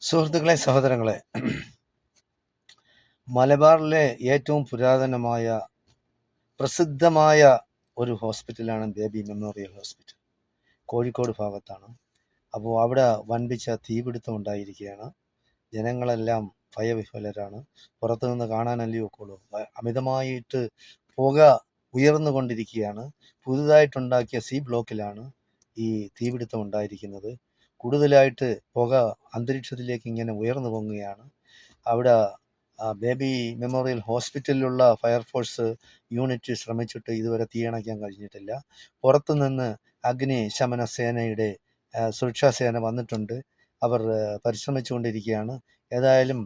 സുഹൃത്തുക്കളെ, സഹോദരങ്ങളെ, മലബാറിലെ ഏറ്റവും പുരാതനമായ പ്രസിദ്ധമായ ഒരു ഹോസ്പിറ്റലാണ് ബേബി മെമ്മോറിയൽ ഹോസ്പിറ്റൽ. കോഴിക്കോട് ഭാഗത്താണ്. അപ്പോൾ അവിടെ വൻപിച്ച തീപിടുത്തം ഉണ്ടായിരിക്കുകയാണ്. ജനങ്ങളെല്ലാം ഭയവിഹ്വലരാണ്. പുറത്തുനിന്ന് കാണാനല്ലേ ഒക്കുള്ളൂ. അമിതമായിട്ട് പുക ഉയർന്നുകൊണ്ടിരിക്കുകയാണ്. പുതുതായിട്ടുണ്ടാക്കിയ സി ബ്ലോക്കിലാണ് ഈ തീപിടുത്തം ഉണ്ടായിരിക്കുന്നത്. കൂടുതലായിട്ട് പുക അന്തരീക്ഷത്തിലേക്ക് ഇങ്ങനെ ഉയർന്നു പൊങ്ങുകയാണ്. അവിടെ ബേബി മെമ്മോറിയൽ ഹോസ്പിറ്റലിലുള്ള ഫയർഫോഴ്സ് യൂണിറ്റ് ശ്രമിച്ചിട്ട് ഇതുവരെ തീയണയ്ക്കാൻ കഴിഞ്ഞിട്ടില്ല. പുറത്തുനിന്ന് അഗ്നിശമന സേനയുടെ സുരക്ഷാ സേന വന്നിട്ടുണ്ട്. അവർ പരിശ്രമിച്ചുകൊണ്ടിരിക്കുകയാണ്. ഏതായാലും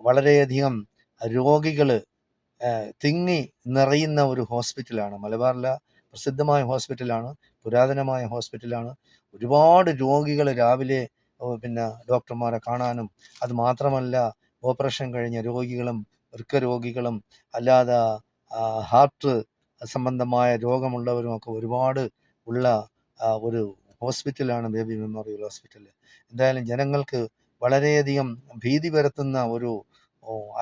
വളരെയധികം രോഗികൾ തിങ്ങി നിറയുന്ന ഒരു ഹോസ്പിറ്റലാണ്. മലബാറിലെ പ്രസിദ്ധമായ ഹോസ്പിറ്റലാണ്, പുരാതനമായ ഹോസ്പിറ്റലാണ്. ഒരുപാട് രോഗികൾ രാവിലെ ഡോക്ടർമാരെ കാണാനും, അത് മാത്രമല്ല ഓപ്പറേഷൻ കഴിഞ്ഞ രോഗികളും വൃക്കരോഗികളും അല്ലാതെ ഹാർട്ട് സംബന്ധമായ രോഗമുള്ളവരും ഒക്കെ ഒരുപാട് ഉള്ള ഒരു ഹോസ്പിറ്റലാണ് ബേബി മെമ്മോറിയൽ ഹോസ്പിറ്റൽ. എന്തായാലും ജനങ്ങൾക്ക് വളരെയധികം ഭീതി പരത്തുന്ന ഒരു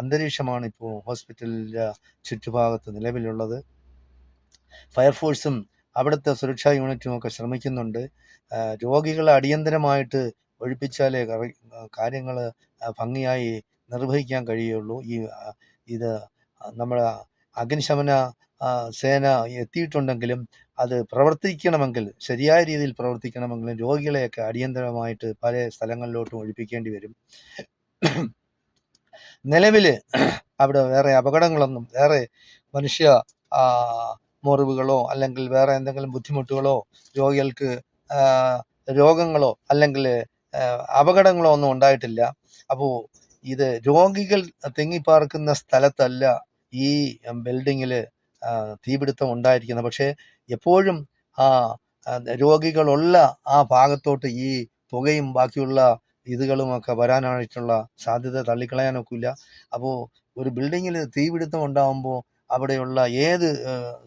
അന്തരീക്ഷമാണ് ഇപ്പോൾ ഹോസ്പിറ്റലിൻ്റെ ചുറ്റുഭാഗത്ത് നിലവിലുള്ളത്. ഫയർഫോഴ്സും അവിടുത്തെ സുരക്ഷാ യൂണിറ്റും ഒക്കെ ശ്രമിക്കുന്നുണ്ട്. രോഗികളെ അടിയന്തരമായിട്ട് ഒഴിപ്പിച്ചാലേ കാര്യങ്ങൾ ഭംഗിയായി നിർവഹിക്കാൻ കഴിയുള്ളൂ. ഇത് നമ്മുടെ അഗ്നിശമന സേന എത്തിയിട്ടുണ്ടെങ്കിലും അത് പ്രവർത്തിക്കണമെങ്കിൽ, ശരിയായ രീതിയിൽ പ്രവർത്തിക്കണമെങ്കിലും രോഗികളെയൊക്കെ അടിയന്തരമായിട്ട് പല സ്ഥലങ്ങളിലോട്ടും ഒഴിപ്പിക്കേണ്ടി വരും. നിലവിൽ അവിടെ വേറെ അപകടങ്ങളൊന്നും, വേറെ മനുഷ്യ മുറിവുകളോ അല്ലെങ്കിൽ വേറെ എന്തെങ്കിലും ബുദ്ധിമുട്ടുകളോ രോഗികൾക്ക് രോഗങ്ങളോ അല്ലെങ്കിൽ അപകടങ്ങളോ ഒന്നും ഉണ്ടായിട്ടില്ല. അപ്പോൾ ഇത് രോഗികൾ തിങ്ങിപ്പാർക്കുന്ന സ്ഥലത്തല്ല ഈ ബിൽഡിങ്ങിൽ തീപിടുത്തം ഉണ്ടായിരിക്കുന്നത്. പക്ഷേ എപ്പോഴും രോഗികളുള്ള ആ ഭാഗത്തോട്ട് ഈ പുകയും ബാക്കിയുള്ള ഇതുകളുമൊക്കെ വരാനായിട്ടുള്ള സാധ്യത തള്ളിക്കളയാനൊക്കില്ല. അപ്പോൾ ഒരു ബിൽഡിങ്ങിൽ തീപിടുത്തം ഉണ്ടാകുമ്പോൾ അവിടെയുള്ള ഏത്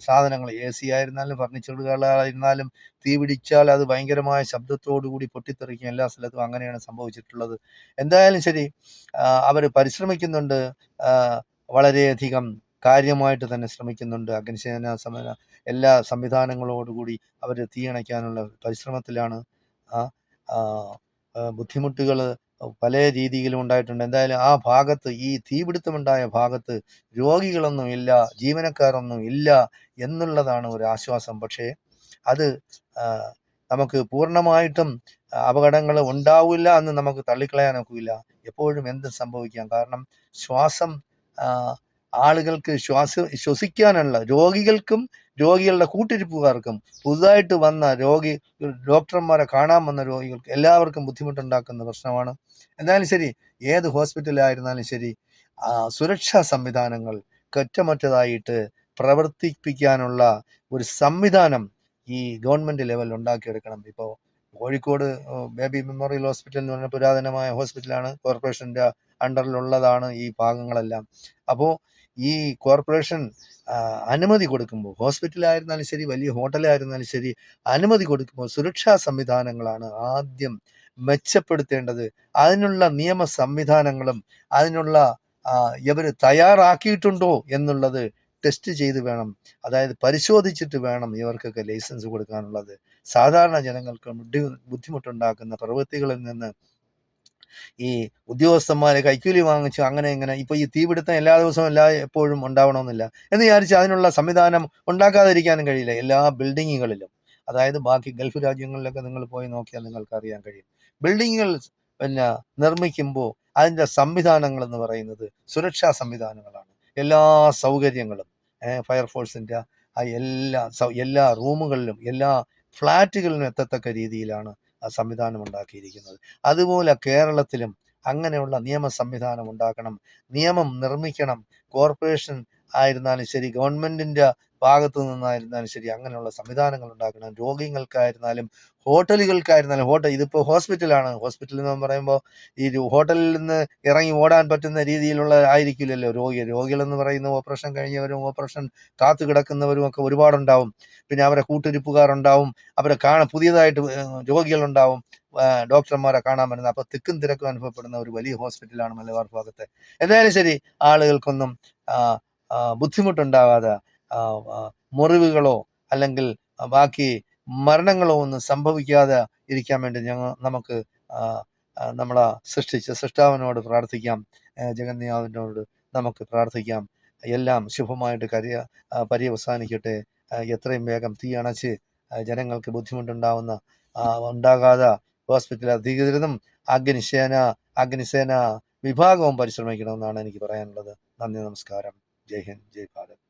സാധനങ്ങൾ, എ സി ആയിരുന്നാലും ഫർണിച്ചറുകളായിരുന്നാലും തീ പിടിച്ചാൽ അത് ഭയങ്കരമായ ശബ്ദത്തോടു കൂടി പൊട്ടിത്തെറിക്കും. എല്ലാ സ്ഥലത്തും അങ്ങനെയാണ് സംഭവിച്ചിട്ടുള്ളത്. എന്തായാലും ശരി, അവർ പരിശ്രമിക്കുന്നുണ്ട്. വളരെയധികം കാര്യമായിട്ട് തന്നെ ശ്രമിക്കുന്നുണ്ട്. അഗ്നിശമന എല്ലാ സംവിധാനങ്ങളോടുകൂടി അവർ തീയണയ്ക്കാനുള്ള പരിശ്രമത്തിലാണ്. ബുദ്ധിമുട്ടുകൾ പല രീതിയിലും ഉണ്ടായിട്ടുണ്ട്. എന്തായാലും ആ ഭാഗത്ത്, ഈ തീപിടുത്തമുണ്ടായ ഭാഗത്ത് രോഗികളൊന്നും ഇല്ല, ജീവനക്കാരൊന്നും ഇല്ല എന്നുള്ളതാണ് ഒരു ആശ്വാസം. പക്ഷേ അത് നമുക്ക് പൂർണ്ണമായിട്ടും അപകടങ്ങൾ ഉണ്ടാവില്ല എന്ന് നമുക്ക് തള്ളിക്കളയാനൊക്കില്ല. എപ്പോഴും എന്ത് സംഭവിക്കാം. കാരണം ശ്വാസം ആളുകൾക്ക് ശ്വസിക്കാനുള്ള, രോഗികൾക്കും രോഗികളുടെ കൂട്ടിരിപ്പുകാർക്കും പുതുതായിട്ട് വന്ന ഡോക്ടർമാരെ കാണാൻ വന്ന രോഗികൾക്ക് എല്ലാവർക്കും ബുദ്ധിമുട്ടുണ്ടാക്കുന്ന പ്രശ്നമാണ്. എന്തായാലും ശരി, ഏത് ഹോസ്പിറ്റലായിരുന്നാലും ശരി, സുരക്ഷാ സംവിധാനങ്ങൾ കുറ്റമറ്റതായിട്ട് പ്രവർത്തിപ്പിക്കാനുള്ള ഒരു സംവിധാനം ഈ ഗവൺമെൻറ് ലെവലിൽ ഉണ്ടാക്കിയെടുക്കണം. ഇപ്പോൾ കോഴിക്കോട് ബേബി മെമ്മോറിയൽ ഹോസ്പിറ്റൽ എന്ന് പറഞ്ഞ പുരാതനമായ ഹോസ്പിറ്റലാണ്. കോർപ്പറേഷൻ്റെ അണ്ടറിലുള്ളതാണ് ഈ ഭാഗങ്ങളെല്ലാം. അപ്പോൾ ഈ കോർപ്പറേഷൻ അനുമതി കൊടുക്കുമ്പോൾ, ഹോസ്പിറ്റലായിരുന്നാലും ശരി, വലിയ ഹോട്ടലായിരുന്നാലും ശരി, അനുമതി കൊടുക്കുമ്പോൾ സുരക്ഷാ സംവിധാനങ്ങളാണ് ആദ്യം മെച്ചപ്പെടുത്തേണ്ടത്. അതിനുള്ള നിയമ സംവിധാനങ്ങളും അതിനുള്ള ഇവർ തയ്യാറാക്കിയിട്ടുണ്ടോ എന്നുള്ളത് ടെസ്റ്റ് ചെയ്ത് വേണം, അതായത് പരിശോധിച്ചിട്ട് വേണം ഇവർക്കൊക്കെ ലൈസൻസ് കൊടുക്കാനുള്ളത്. സാധാരണ ജനങ്ങൾക്ക് ബുദ്ധിമുട്ടുണ്ടാക്കുന്ന പ്രവൃത്തികളിൽ നിന്ന് ഈ ഉദ്യോഗസ്ഥന്മാരെ കൈക്കൂലി വാങ്ങിച്ചു അങ്ങനെ ഇങ്ങനെ, ഇപ്പൊ ഈ തീപിടുത്തം എല്ലാ ദിവസവും എപ്പോഴും ഉണ്ടാവണമെന്നില്ല എന്ന് വിചാരിച്ച് അതിനുള്ള സംവിധാനം ഉണ്ടാക്കാതിരിക്കാനും കഴിയില്ല എല്ലാ ബിൽഡിങ്ങുകളിലും. അതായത് ബാക്കി ഗൾഫ് രാജ്യങ്ങളിലൊക്കെ നിങ്ങൾ പോയി നോക്കിയാൽ നിങ്ങൾക്ക് അറിയാൻ കഴിയും. ബിൽഡിങ്ങുകൾ നിർമ്മിക്കുമ്പോൾ അതിൻ്റെ സംവിധാനങ്ങൾ എന്ന് പറയുന്നത് സുരക്ഷാ സംവിധാനങ്ങളാണ്. എല്ലാ സൗകര്യങ്ങളും ഫയർഫോഴ്സിൻ്റെ എല്ലാ റൂമുകളിലും എല്ലാ ഫ്ലാറ്റുകളിലും എത്തത്തക്ക രീതിയിലാണ് ആ സംവിധാനം ഉണ്ടാക്കിയിരിക്കുന്നത്. അതുപോലെ കേരളത്തിലും അങ്ങനെയുള്ള നിയമ സംവിധാനം ഉണ്ടാക്കണം, നിയമം നിർമ്മിക്കണം. കോർപ്പറേഷൻ ആയിരുന്നാലും ശരി, ഗവൺമെന്റിന്റെ ഭാഗത്തു നിന്നായിരുന്നാലും ശരി, അങ്ങനെയുള്ള സംവിധാനങ്ങൾ ഉണ്ടാക്കണം. രോഗികൾക്കായിരുന്നാലും ഹോട്ടലുകൾക്കായിരുന്നാലും, ഇതിപ്പോ ഹോസ്പിറ്റലാണ്. ഹോസ്പിറ്റൽ എന്ന് പറയുമ്പോൾ ഈ ഹോട്ടലിൽ നിന്ന് ഇറങ്ങി ഓടാൻ പറ്റുന്ന രീതിയിലുള്ള ആയിരിക്കില്ലല്ലോ രോഗികളെന്ന് പറയുന്ന ഓപ്പറേഷൻ കഴിഞ്ഞവരും ഓപ്പറേഷൻ കാത്തു കിടക്കുന്നവരും ഒക്കെ ഒരുപാടുണ്ടാവും. പിന്നെ അവരെ കൂട്ടിരിപ്പുകാരുണ്ടാവും, അവരെ പുതിയതായിട്ട് രോഗികളുണ്ടാവും, ഡോക്ടർമാരെ കാണാൻ വരുന്നത്. അപ്പൊ തിക്കും തിരക്കും അനുഭവപ്പെടുന്ന ഒരു വലിയ ഹോസ്പിറ്റലാണ് മലബാർ ഭാഗത്തെ. എന്തായാലും ശരി, ആളുകൾക്കൊന്നും ബുദ്ധിമുട്ടുണ്ടാകാതെ, മുറിവുകളോ അല്ലെങ്കിൽ ബാക്കി മരണങ്ങളോ ഒന്നും സംഭവിക്കാതെ ഇരിക്കാൻ വേണ്ടി നമുക്ക് നമ്മളെ സൃഷ്ടിച്ച സൃഷ്ടാവിനോട് പ്രാർത്ഥിക്കാം, ജഗന്യാഥനോട് നമുക്ക് പ്രാർത്ഥിക്കാം. എല്ലാം ശുഭമായിട്ട് പര്യവസാനിക്കട്ടെ. എത്രയും വേഗം തീ അണച്ച് ജനങ്ങൾക്ക് ഉണ്ടാകാതെ ഹോസ്പിറ്റൽ അധികൃതരും അഗ്നിസേന വിഭാഗവും പരിശ്രമിക്കണമെന്നാണ് എനിക്ക് പറയാനുള്ളത്. നന്ദി, നമസ്കാരം. ജയ് ഹിന്ദ്, ജയ് ഭാരത്.